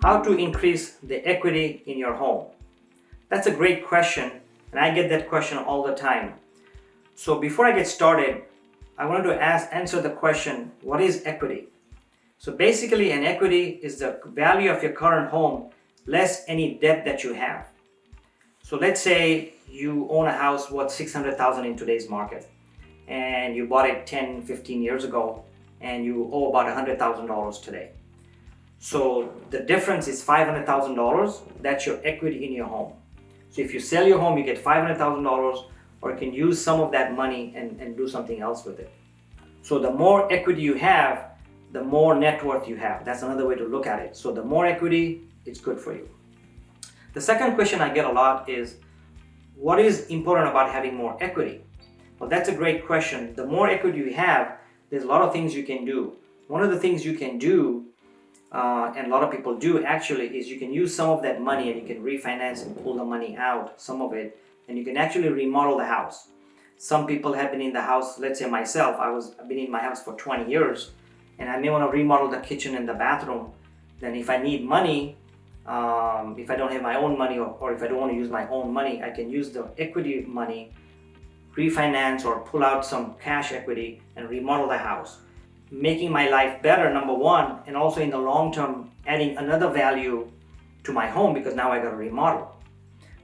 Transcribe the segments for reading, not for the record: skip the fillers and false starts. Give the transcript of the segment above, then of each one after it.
How to increase the equity in your home? That's a great question, and I get that question all the time. So before I get started, I wanted to answer the question, what is equity? So basically, an equity is the value of your current home less any debt that you have. So let's say you own a house worth $600,000 in today's market, and you bought it 10, 15 years ago, and you owe about $100,000 today. So the difference is $500,000. That's your equity in your home. So if you sell your home, you get $500,000, or you can use some of that money and do something else with it. So the more equity you have, the more net worth you have. That's another way to look at it. So the more equity, it's good for you. The second question I get a lot is, what is important about having more equity? Well, that's a great question. The more equity you have, there's a lot of things you can do. One of the things you can do, and a lot of people do actually, is you can use some of that money and you can refinance and pull the money out, some of it, and you can actually remodel the house. Some people have been in the house, let's say myself, I've been in my house for 20 years, and I may want to remodel the kitchen and the bathroom. Then if I need money, if I don't have my own money, or if I don't want to use my own money, I can use the equity money, refinance or pull out some cash equity and remodel the house, making my life better, number one, and also in the long term adding another value to my home because now I got to remodel.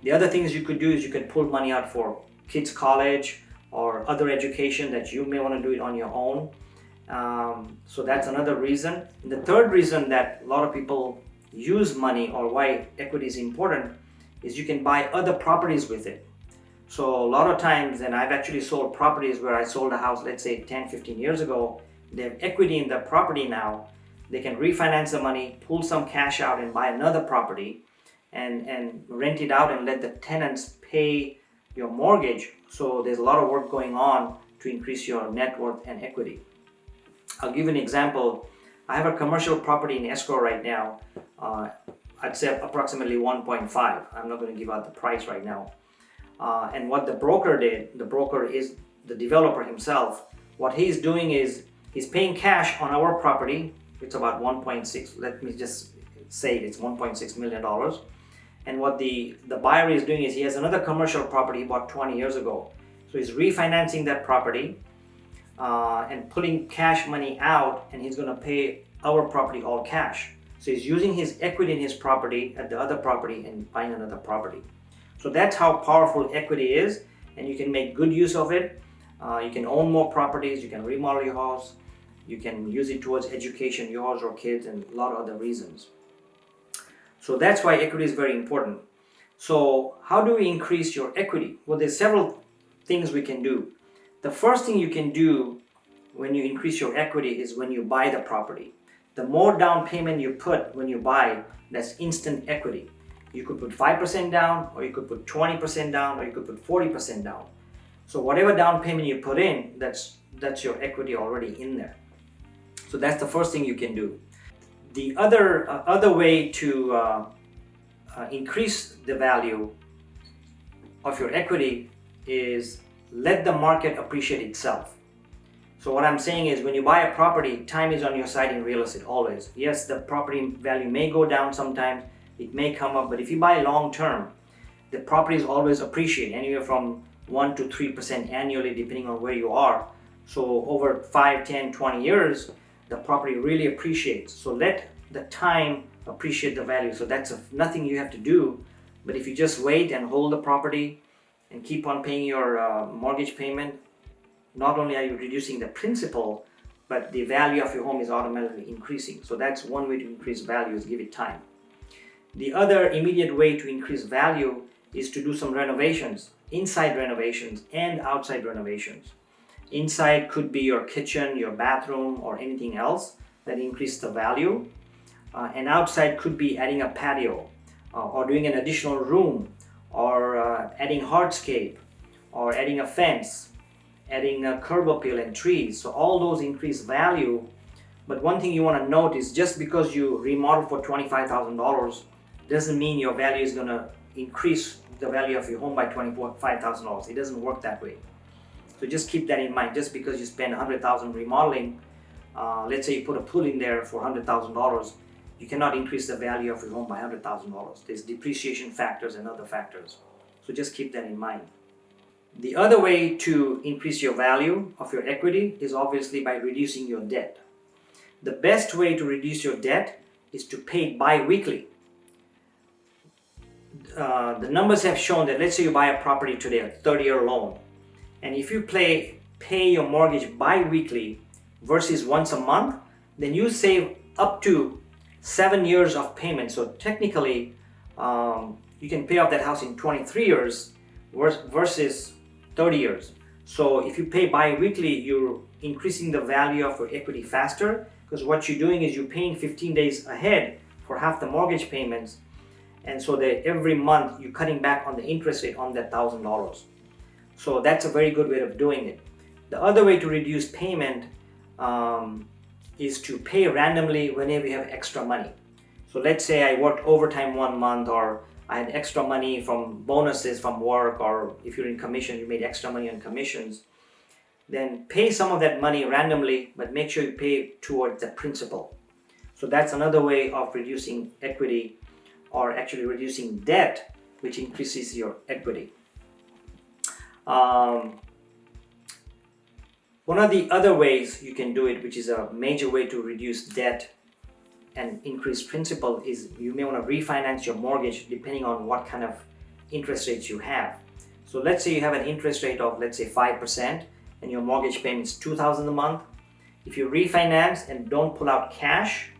The other things you could do is you could pull money out for kids' college or other education that you may want to do it on your own. So that's another reason. And the third reason that a lot of people use money, or why equity is important, is you can buy other properties with it. So a lot of times, and I've actually sold properties where I sold a house, let's say 10, 15 years ago, they have equity in the property now. They can refinance the money, pull some cash out and buy another property and rent it out and let the tenants pay your mortgage. So there's a lot of work going on to increase your net worth and equity. I'll give you an example. I have a commercial property in escrow right now. I'd say approximately 1.5. I'm not going to give out the price right now. And what the broker did, the broker is the developer himself. What he's doing is he's paying cash on our property. It's about 1.6. Let me just say it's $1.6 million. And what the buyer is doing is he has another commercial property he bought 20 years ago. So he's refinancing that property and pulling cash money out, and he's going to pay our property all cash. So he's using his equity in his property at the other property and buying another property. So that's how powerful equity is, and you can make good use of it. You can own more properties, you can remodel your house, you can use it towards education, yours or kids, and a lot of other reasons. So that's why equity is very important. So how do we increase your equity? Well, there's several things we can do. The first thing you can do when you increase your equity is when you buy the property. The more down payment you put when you buy, that's instant equity. You could put 5% down, or you could put 20% down, or you could put 40% down. So whatever down payment you put in, that's your equity already in there. So that's the first thing you can do. The other way to increase the value of your equity is let the market appreciate itself. So what I'm saying is, when you buy a property, time is on your side in real estate always. Yes, the property value may go down sometimes, it may come up, but if you buy long term, the properties always appreciate anywhere from 1 to 3% annually depending on where you are. So over 5, 10, 20 years, the property really appreciates. So let the time appreciate the value. So that's nothing you have to do, but if you just wait and hold the property and keep on paying your mortgage payment, not only are you reducing the principal, but the value of your home is automatically increasing. So that's one way to increase value, is give it time. The other immediate way to increase value is to do some renovations, inside renovations and outside renovations. Inside could be your kitchen, your bathroom, or anything else that increase the value. And outside could be adding a patio, or doing an additional room, or adding hardscape, or adding a fence, adding a curb appeal and trees. So all those increase value. But one thing you want to note is, just because you remodel for $25,000 doesn't mean your value is going to increase the value of your home by $25,000. It doesn't work that way. So just keep that in mind. Just because you spend $100,000 remodeling, let's say you put a pool in there for $100,000, you cannot increase the value of your home by $100,000. There's depreciation factors and other factors. So just keep that in mind. The other way to increase your value of your equity is obviously by reducing your debt. The best way to reduce your debt is to pay bi-weekly. The numbers have shown that, let's say you buy a property today, a 30-year loan, and if you pay your mortgage bi-weekly versus once a month, then you save up to 7 years of payment. So technically, you can pay off that house in 23 years versus 30 years. So if you pay bi-weekly, you're increasing the value of your equity faster, because what you're doing is you're paying 15 days ahead for half the mortgage payments, and so that every month you're cutting back on the interest rate on that $1,000. So that's a very good way of doing it. The other way to reduce payment is to pay randomly whenever you have extra money. So let's say I worked overtime 1 month, or I had extra money from bonuses from work, or if you're in commission, you made extra money on commissions. Then pay some of that money randomly, but make sure you pay towards the principal. So that's another way of reducing equity, or actually reducing debt, which increases your equity. One of the other ways you can do it, which is a major way to reduce debt and increase principal, is you may want to refinance your mortgage depending on what kind of interest rates you have. So let's say you have an interest rate of, let's say, 5%, and your mortgage payment is $2,000 a month. If you refinance and don't pull out cash,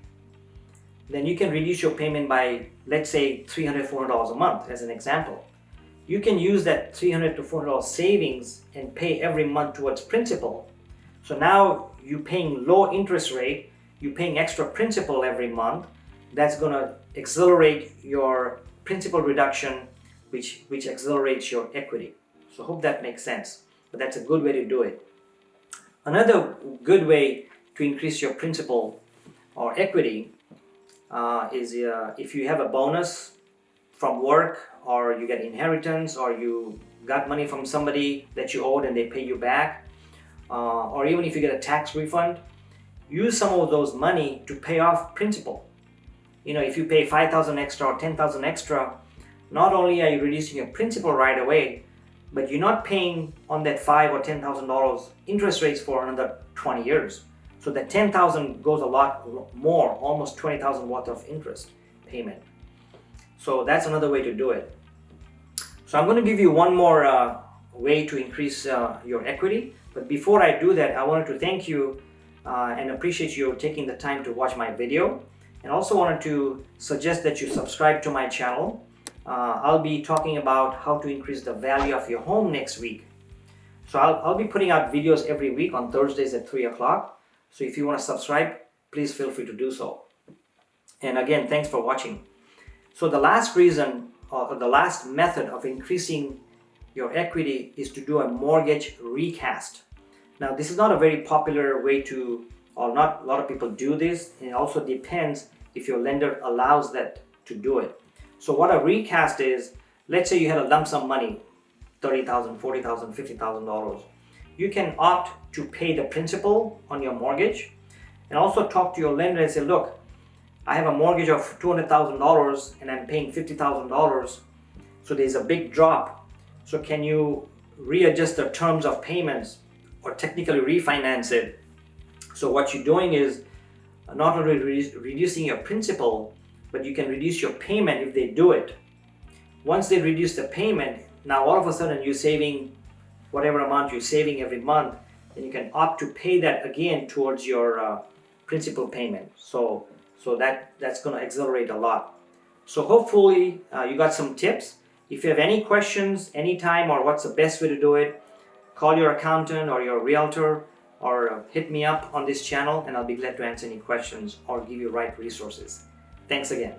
then you can reduce your payment by, let's say, $300, $400 a month as an example. You can use that $300 to $400 savings and pay every month towards principal. So now you're paying low interest rate, you're paying extra principal every month. That's going to accelerate your principal reduction, which accelerates your equity. So hope that makes sense. But that's a good way to do it. Another good way to increase your principal or equity is if you have a bonus from work, or you get inheritance, or you got money from somebody that you owed and they pay you back, or even if you get a tax refund, use some of those money to pay off principal. If you pay $5,000 extra or $10,000 extra, not only are you reducing your principal right away, but you're not paying on that $5,000 or $10,000 interest rates for another 20 years. So that $10,000 goes a lot more, almost $20,000 worth of interest payment. So that's another way to do it. So I'm going to give you one more way to increase your equity. But before I do that, I wanted to thank you and appreciate you taking the time to watch my video. And also wanted to suggest that you subscribe to my channel. I'll be talking about how to increase the value of your home next week. So I'll be putting out videos every week on Thursdays at 3 o'clock. So if you want to subscribe, please feel free to do so. And again, thanks for watching. So the last reason, or the last method of increasing your equity, is to do a mortgage recast. Now, this is not a very popular way to, or not a lot of people do this. And it also depends if your lender allows that to do it. So what a recast is, let's say you had a lump sum money, $30,000, $40,000, $50,000. You can opt to pay the principal on your mortgage, and also talk to your lender and say, look, I have a mortgage of $200,000 and I'm paying $50,000, so there's a big drop. So can you readjust the terms of payments, or technically refinance it? So what you're doing is not only reducing your principal, but you can reduce your payment if they do it. Once they reduce the payment, now all of a sudden you're saving whatever amount you're saving every month, and you can opt to pay that again towards your principal payment. So that's going to accelerate a lot. So hopefully you got some tips. If you have any questions anytime, or what's the best way to do it, call your accountant or your realtor, or hit me up on this channel, and I'll be glad to answer any questions or give you right resources. Thanks again.